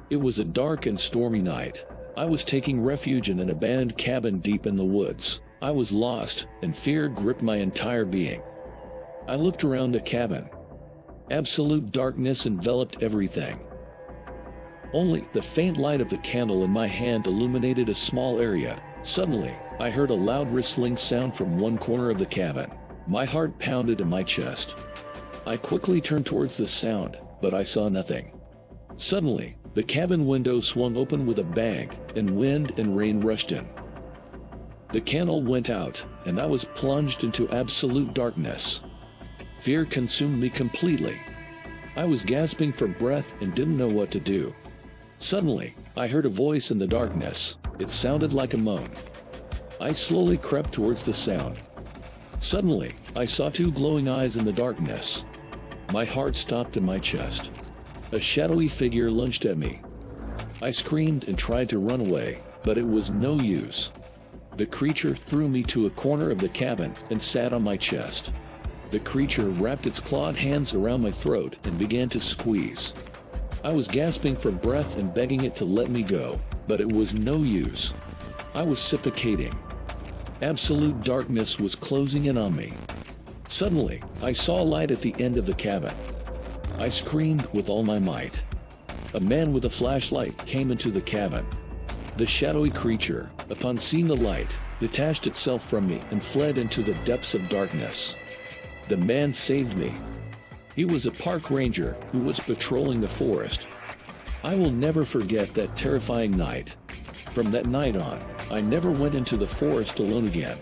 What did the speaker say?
It was a dark and stormy night. I was taking refuge in an abandoned cabin deep in the woods. I was lost, and fear gripped my entire being. I looked around the cabin. Absolute darkness enveloped everything. Only the faint light of the candle in my hand illuminated a small area. Suddenly, I heard a loud rustling sound from one corner of the cabin. My heart pounded in my chest. I quickly turned towards the sound, but I saw nothing. Suddenly, the cabin window swung open with a bang, and wind and rain rushed in. The candle went out, and I was plunged into absolute darkness. Fear consumed me completely. I was gasping for breath and didn't know what to do. Suddenly, I heard a voice in the darkness. It sounded like a moan. I slowly crept towards the sound. Suddenly, I saw two glowing eyes in the darkness. My heart stopped in my chest. A shadowy figure lunged at me. I screamed and tried to run away, but it was no use. The creature threw me to a corner of the cabin and sat on my chest. The creature wrapped its clawed hands around my throat and began to squeeze. I was gasping for breath and begging it to let me go, but it was no use. I was suffocating. Absolute darkness was closing in on me. Suddenly, I saw light at the end of the cabin. I screamed with all my might. A man with a flashlight came into the cabin. The shadowy creature, upon seeing the light, detached itself from me and fled into the depths of darkness. The man saved me. He was a park ranger who was patrolling the forest. I will never forget that terrifying night. From that night on, I never went into the forest alone again.